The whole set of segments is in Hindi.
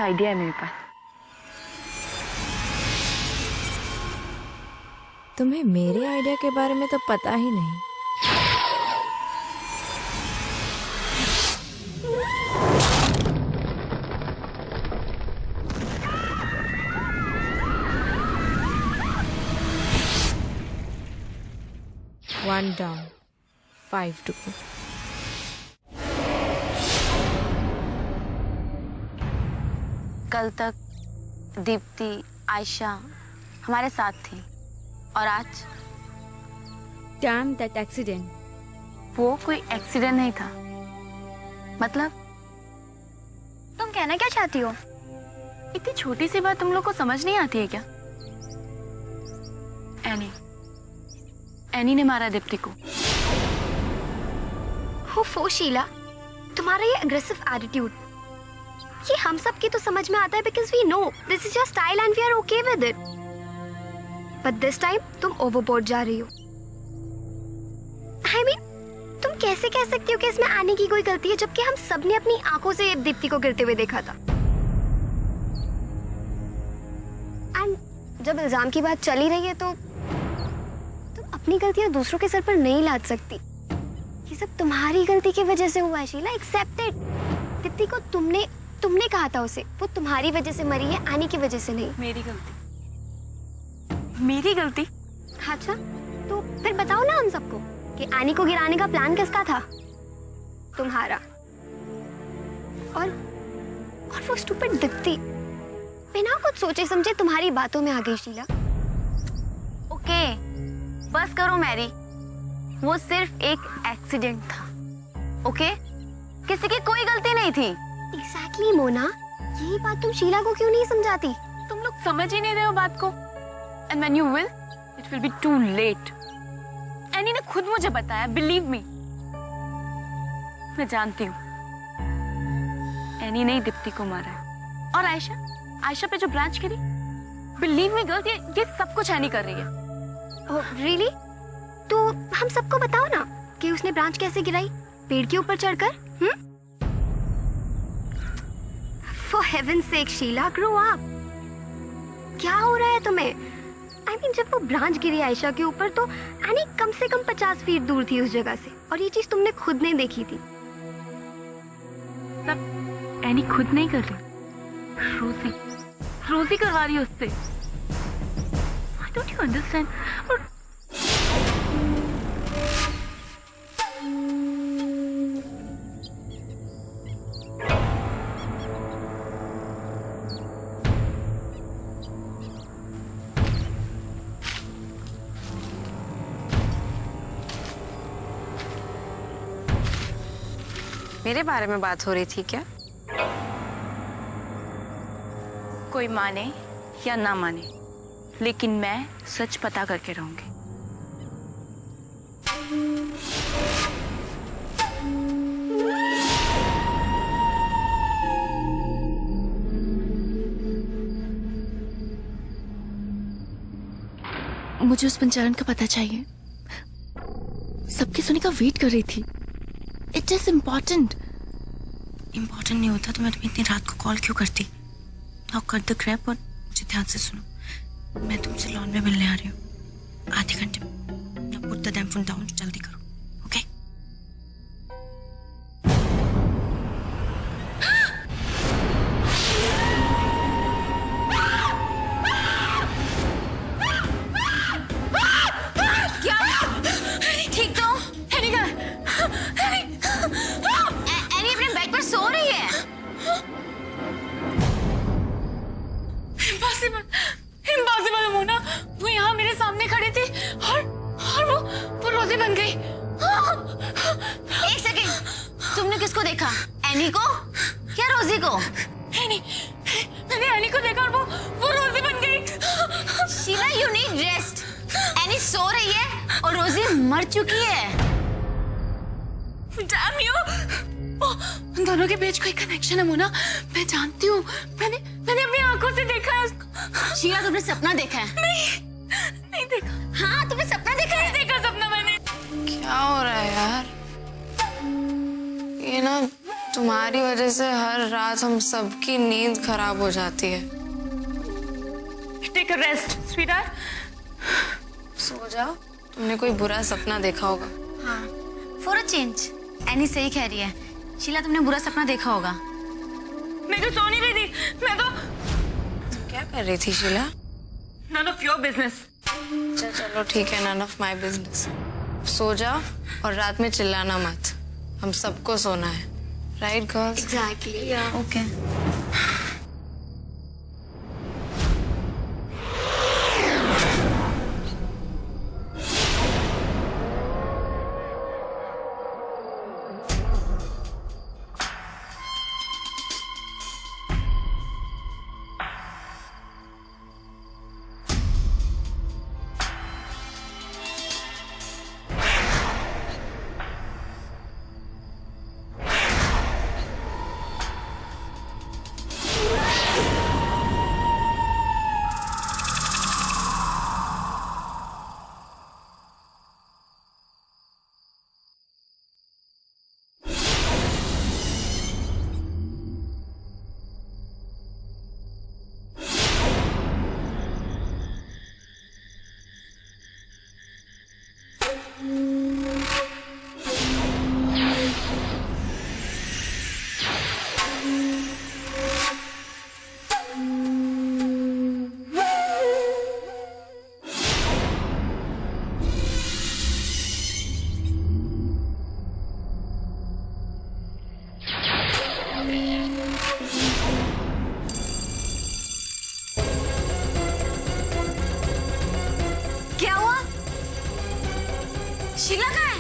एक आइडिया है मेरे पास। तुम्हें मेरे आइडिया के बारे में तो पता ही नहीं। One down, 5 to go. कल तक दीप्ति, आयशा हमारे साथ थी और आज Damn that accident. वो कोई एक्सीडेंट नहीं था। मतलब तुम कहना क्या चाहती हो? इतनी छोटी सी बात तुम लोग को समझ नहीं आती है क्या? एनी ने मारा दीप्ति को। हो शीला, तुम्हारा ये अग्रेसिव एटीट्यूड, ये हम सब की तो समझ में आता है because we know this is your style and we are okay with it. But this time तुम ओवरबोर्ड जा रही हो। आई मीन, तुम कैसे कह सकती हो कि इसमें आने की कोई गलती है जबकि हम सब ने अपनी आंखों से दीप्ति को गिरते हुए देखा था। एंड जब इल्जाम की बात चली रही है तो तुम अपनी गलतियां दूसरों के सर पर नहीं लाद सकती। ये सब तुम्हारी गलती की वजह से हुआ है शीला, एक्सेप्ट इट। दीप्ति को तुमने कहा था उसे, वो तुम्हारी वजह से मरी है, आनी की वजह से नहीं। मेरी गलती? अच्छा, तो फिर बताओ ना हम सबको कि आनी को गिराने का प्लान किसका था? तुम्हारा। और वो स्टूपिड दीप्ति बिना कुछ सोचे समझे तुम्हारी बातों में आ गई शीला। ओके, बस करो मैरी, वो सिर्फ एक एक्सीडेंट था। ओके, किसी की कोई गलती नहीं थी। एग्जैक्टली मोना, यही बात तुम शीला को क्यों नहीं समझाती? तुम लोग समझ ही नहीं रहे हो बात को। And when you will, it will be too late. Annie ने खुद मुझे बताया, बिलीव मी। मैं जानती हूँ एनी ने ही दीप्ति को मारा है। और आयशा पे जो ब्रांच गिरी, बिलीव मी गर्ल्स, ये सब कुछ एनी कर रही है। Oh really? तो हम सबको बताओ ना कि उसने ब्रांच कैसे गिराई, पेड़ के ऊपर चढ़कर। For heaven's sake Sheila, grow up। क्या हो रहा है तुम्हें? I mean, जब वो ब्रांच गिरी आयशा के ऊपर तो एनी कम से कम 50 फीट दूर थी उस जगह से, और ये चीज तुमने खुद नहीं देखी थी। सब एनी खुद नहीं कर रही, रोजी करवा रही है उससे। Why don't you understand? और मेरे बारे में बात हो रही थी क्या? कोई माने या ना माने, लेकिन मैं सच पता करके रहूंगी। मुझे उस पंचायत का पता चाहिए। सबकी सुनी का वेट कर रही थी। इट इज इम्पोर्टेंट नहीं होता तो मैं तुम्हें इतनी रात को कॉल क्यों करती? नाउ कट द क्रैप और मुझे ध्यान से सुनो। मैं तुमसे लॉन में मिलने आ रही हूँ आधे घंटे में। Now put the dam phone down, जल्दी करो। ओके? क्या? ठीक तो? एनी का? एनी अपने बेड पर सो रही है। इम्पॉसिबल मोना, वो यहाँ मेरे सामने खड़ी थी और वो रोजी बन गई। एक सेकेंड, तुमने किसको देखा? एनी को या रोजी को? मैंने एनी को देखा और वो रोजी बन गई। Sheela, you need rest. Annie सो रही है और रोजी मर चुकी है। Damn you! उन दोनों के बीच कोई कनेक्शन है मोना, मैं जानती हूँ। मैंने अपनी आंखों से देखा है उसको। शीला, तुमने सपना देखा है? नहीं देखा। हाँ, तुमने सपना देखा है? देखा सपना मैंने। क्या हो रहा है यार? ये ना तुम्हारी तुम्हारी वजह से हर रात हम सबकी नींद खराब हो जाती है। Take a rest sweetheart. सो जाओ। तुमने कोई बुरा सपना देखा होगा। हाँ, फॉर अ चेंज। एनी सही कह रही है। शीला, तुमने बुरा सपना देखा होगा। मैं तो सो नहीं रही थी। मैं तो क्या कर रही थी Sheela? None of your business. चलो ठीक है, नन ऑफ माई बिजनेस। सो जाओ और रात में चिल्लाना मत। हम सबको सोना है, राइट गर्ल्स? एग्जैक्टली। ओके। क्या हुआ? शीला कहाँ है?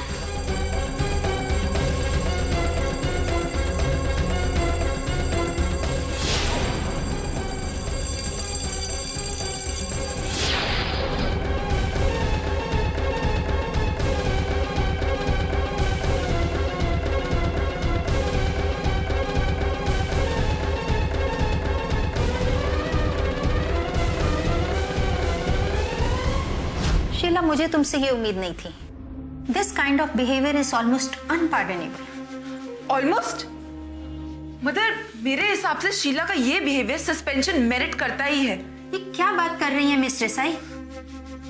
शीला, मुझे तुमसे ये उम्मीद नहीं थी। This kind of behaviour is almost unpardonable. Almost? Mother, मेरे हिसाब से शीला का ये बिहेवियर सस्पेंशन मेरिट करता ही है। ये क्या बात कर रही है miss Desai?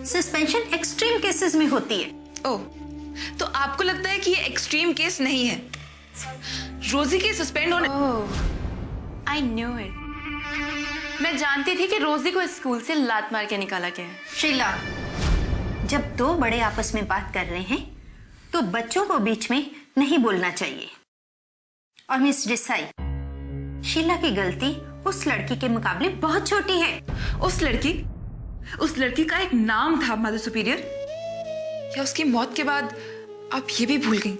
Suspension extreme cases में होती है। ओह, तो आपको लगता है कि ये एक्सट्रीम केस नहीं है? रोजी के सस्पेंड होने आई न्यू इट। मैं जानती थी कि रोजी को स्कूल से लात मार के निकाला गया है। शीला, जब दो बड़े आपस में बात कर रहे हैं तो बच्चों को बीच में नहीं बोलना चाहिए। और मिस देसाई, शीला की गलती उस लड़की के मुकाबले बहुत छोटी है। उस लड़की का एक नाम था मदर सुपीरियर। या उसकी मौत के बाद आप ये भी भूल गई?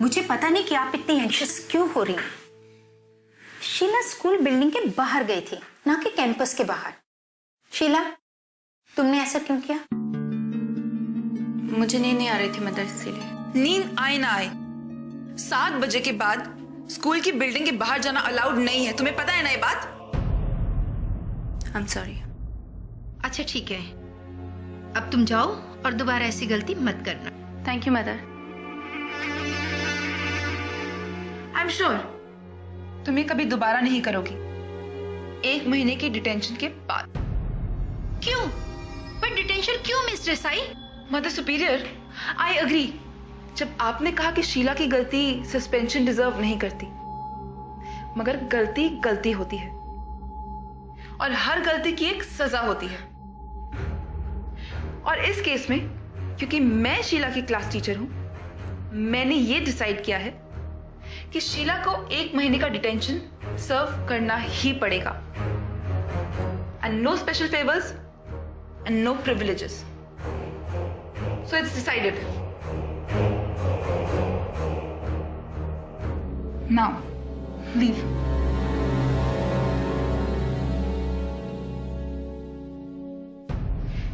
मुझे पता नहीं कि आप इतनी एंशियस क्यों हो रही हैं। शीला स्कूल बिल्डिंग के बाहर गई थी, ना कि कैंपस के बाहर। शीला, तुमने ऐसा क्यों किया? मुझे नींद नहीं आ रही थी मदर, इसीलिए। नींद आए ना आए, 7 बजे के बाद स्कूल की बिल्डिंग के बाहर जाना अलाउड नहीं है। तुम्हें पता है ना ये बात? I am sorry. अच्छा ठीक है, अब तुम जाओ और दोबारा ऐसी गलती मत करना। Thank you mother. I am sure तुम ये कभी दोबारा नहीं करोगी, 1 महीने की डिटेंशन के बाद। क्यों? पर डिटेंशन क्यों miss Desai? Mother superior, I agree. जब आपने कहा कि शीला की गलती सस्पेंशन डिजर्व नहीं करती, मगर गलती गलती होती है और हर गलती की एक सजा होती है। और इस केस में क्योंकि मैं शीला की क्लास टीचर हूं, मैंने ये डिसाइड किया है कि शीला को 1 महीने का डिटेंशन सर्व करना ही पड़ेगा। And no special favours and no privileges. So it's decided. Now, leave.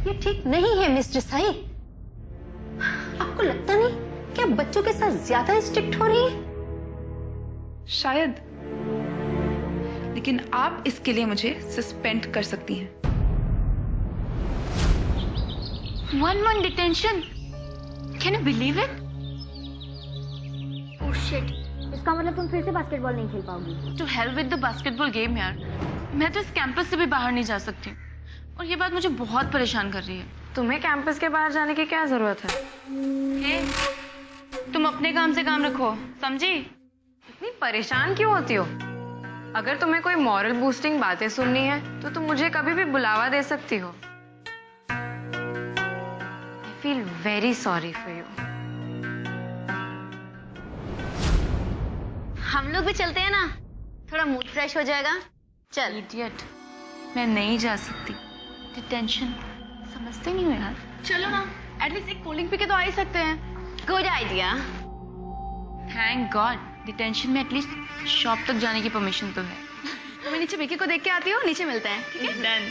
ये ठीक नहीं है मिस देसाई। आपको लगता नहीं कि आप बच्चों के साथ ज्यादा स्ट्रिक्ट हो रही है? शायद, लेकिन आप इसके लिए मुझे सस्पेंड कर सकती हैं। 1 month detention. Can you believe it? Oh shit, इसका मतलब तुम फिर से बास्केटबॉल नहीं खेल पाओगी। To help with the basketball game यार, मैं तो इस कैंपस से भी बाहर नहीं जा सकती और ये बात मुझे बहुत परेशान कर रही है। तुम्हें कैंपस के बाहर जाने की क्या जरूरत है? हे, तुम अपने काम से काम रखो, समझी? इतनी परेशान क्यों होती हो? अगर तुम्हें कोई मॉरल बूस्टिंग बातें सुननी है तो तुम मुझे कभी भी बुलावा दे सकती हो। I feel very sorry for you. हम लोग भी चलते हैं ना, थोड़ा मूड फ्रेश हो जाएगा। चल। इडियट, मैं नहीं जा सकती। डिटेंशन समझते नहीं हो यार। चलो ना, एटलीस्ट एक कोल्ड ड्रिंक पी के तो आ ही सकते हैं। Good idea. Thank God, detention में एटलीस्ट शॉप तक जाने की परमिशन तो है। तो मैं नीचे विकी को देख के आती हूँ, नीचे मिलते हैं, ठीक है? डन।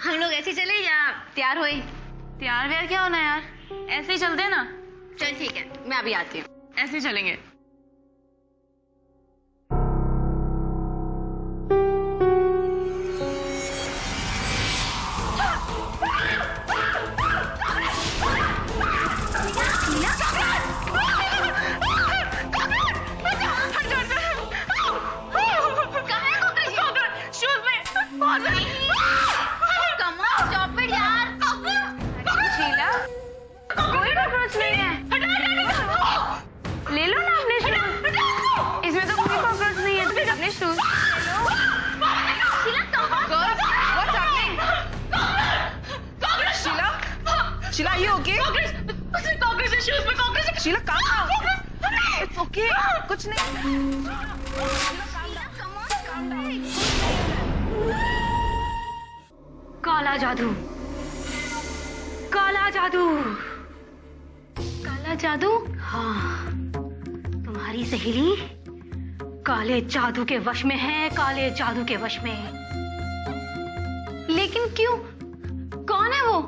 हम लोग ऐसे चले या तैयार हुए? तैयार व्यार क्या होना यार, ऐसे ही चलते हैं ना। चल ठीक है, मैं अभी आती हूँ। ऐसे ही चलेंगे। शीला, कोई कॉकरोच नहीं है। ले लो ना अपने शूज। इसमें तो कोई कॉकरोच नहीं है। अपने शूज शीला, ये ओके? शीला काम। इट्स ओके, कुछ नहीं। काला जादू, काला जादू, काला जादू। हाँ, तुम्हारी सहेली काले जादू के वश में है, काले जादू के वश में। लेकिन क्यों? कौन है वो?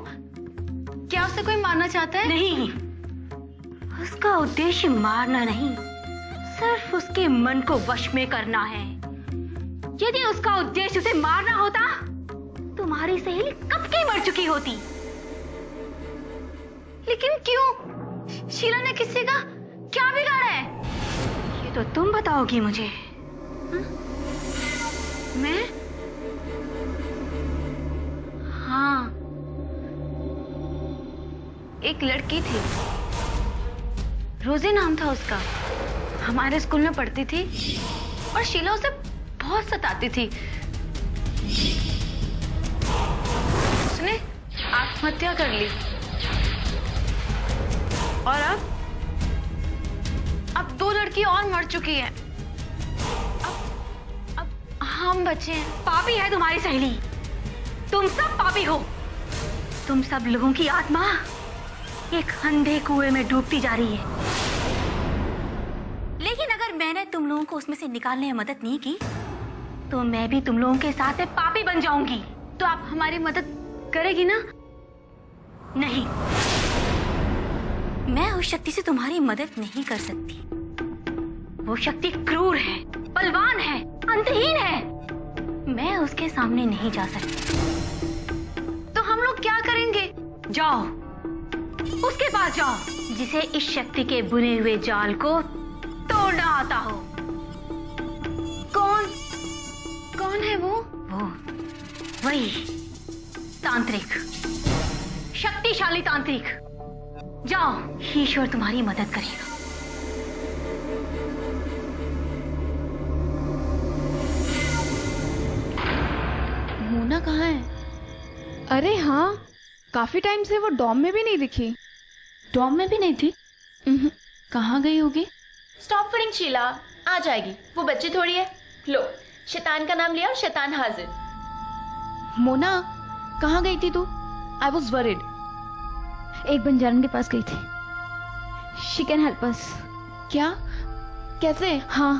क्या उसे कोई मारना चाहता है? नहीं, उसका उद्देश्य मारना नहीं, सिर्फ उसके मन को वश में करना है। यदि उसका उद्देश्य उसे मारना होता, तुम्हारी सहेली कब की मर चुकी होती। लेकिन क्यों? शीला ने किसी का क्या बिगाड़ा है? ये तो तुम बताओगी मुझे। मैं? हाँ, एक लड़की थी, रोजे नाम था उसका, हमारे स्कूल में पढ़ती थी और शीला उसे बहुत सताती थी। उसने आत्महत्या कर ली और अब 2 लड़की और मर चुकी है। अब हम बचे हैं। पापी है तुम्हारी सहेली, तुम सब पापी हो। तुम सब लोगों की आत्मा एक अंधे कुएं में डूबती जा रही है। लेकिन अगर मैंने तुम लोगों को उसमें से निकालने में मदद नहीं की, तो मैं भी तुम लोगों के साथ में पापी बन जाऊंगी। तो आप हमारी मदद करेगी ना? नहीं, मैं उस शक्ति से तुम्हारी मदद नहीं कर सकती। वो शक्ति क्रूर है, बलवान है, अंतहीन है। मैं उसके सामने नहीं जा सकती। तो हम लोग क्या करेंगे? जाओ, उसके पास जाओ, जिसे इस शक्ति के बुने हुए जाल को तोड़ना आता हो। कौन? कौन है वो? वही तांत्रिक, शक्तिशाली तांत्रिक। जाओ, ईश्वर तुम्हारी मदद करेगा। मोना कहाँ है? अरे हाँ, काफी टाइम से वो डॉम में भी नहीं दिखी। डॉम में भी नहीं थी? कहाँ गई होगी? स्टॉप फरिंग शीला, आ जाएगी, वो बच्ची थोड़ी है। लो, शैतान का नाम लिया और शैतान हाजिर। मोना, कहाँ गई थी तू? I was worried. एक बंजारन के पास गई थी। She can help us. क्या? कैसे? हाँ,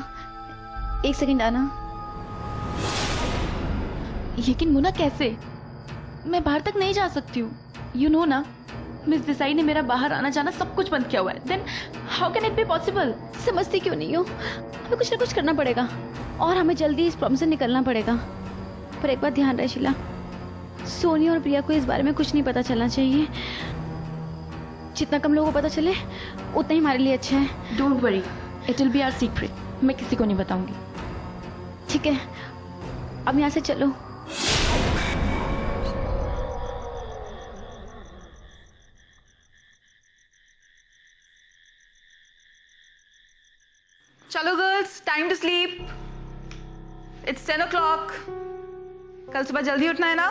एक सेकंड आना। लेकिन मोना कैसे? मैं बाहर तक नहीं जा सकती हूँ। यू नो ना, मिस देसाई ने मेरा बाहर आना जाना सब कुछ बंद किया हुआ है। Then how can it be possible? समझती क्यों नहीं हो? हमें कुछ ना कुछ करना पड़ेगा और हमें जल्दी इस प्रॉब्लम से निकलना पड़ेगा। पर एक बात ध्यान रहे शीला, सोनी और प्रिया को इस बारे में कुछ नहीं पता चलना चाहिए। जितना कम लोगों को पता चले उतना ही हमारे लिए अच्छा है। Don't worry, it will be our secret, मैं किसी को नहीं बताऊंगी। ठीक है, अब यहाँ से चलो। चलो girls, time to sleep. It's 10 o'clock। कल सुबह जल्दी उठना है ना।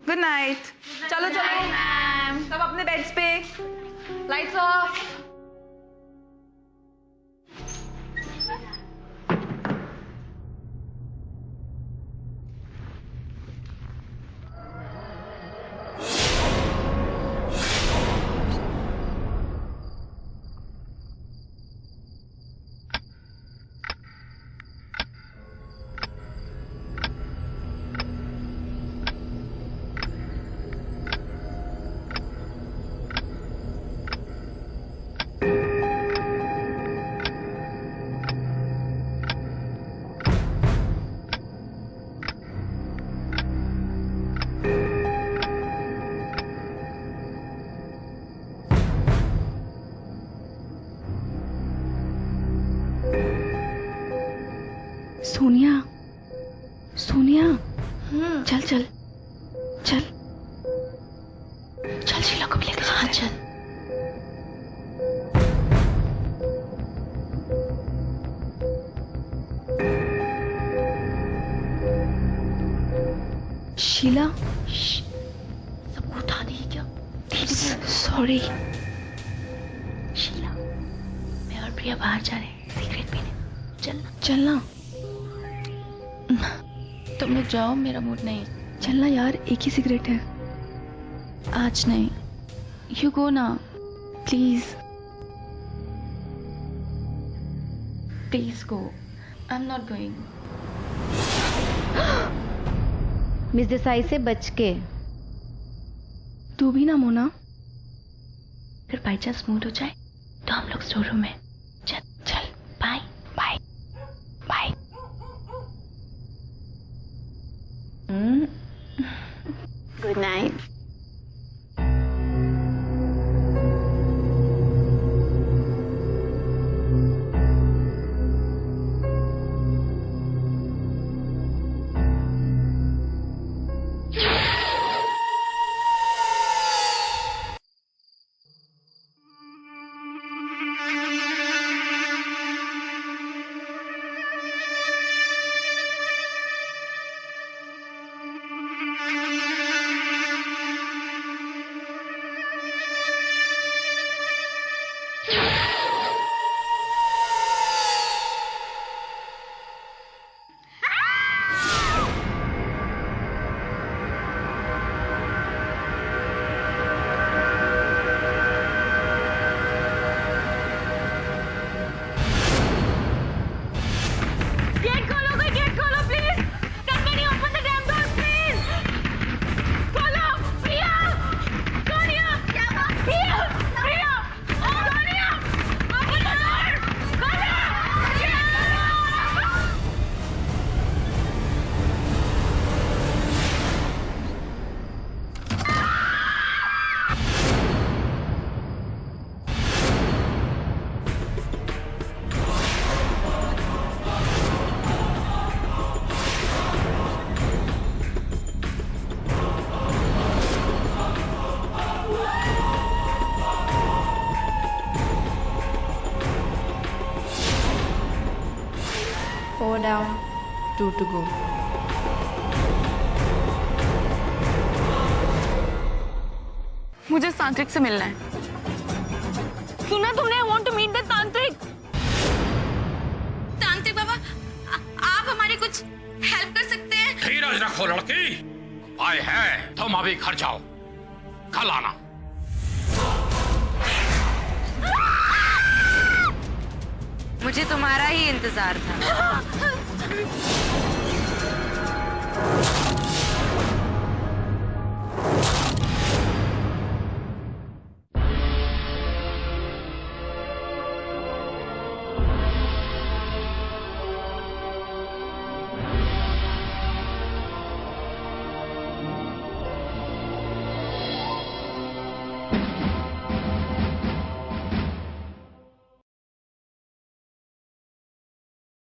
Good night. चलो चलो सब अपने बेड्स पे। Lights off. सोनिया, सोनिया, चल चल चल चल, शीला को भी लेके हाँ चल। शीला, सबको उठा दी क्या? सॉरी शीला, मैं और प्रिया बाहर जा रहे हैं सिगरेट पीने। चलना चलना, तुम लोग जाओ, मेरा मूड नहीं। चलना यार, एक ही सिगरेट है। आज नहीं, यू गो ना please, please go. I am not going. Miss Desai से बच के। तू भी ना मोना, अगर बाई चांस मूड हो जाए तो हम लोग स्टोर रूम में। चल चल, bye bye bye. Good night. Four down, 2 to go. मुझे तांत्रिक से मिलना है। सुना तुमने? I want to meet the तांत्रिक। तांत्रिक बाबा, आप हमारी कुछ हेल्प कर सकते हैं? धीरज रखो लड़की, आए हैं तुम अभी घर जाओ, कल आना। मुझे तुम्हारा ही इंतजार था।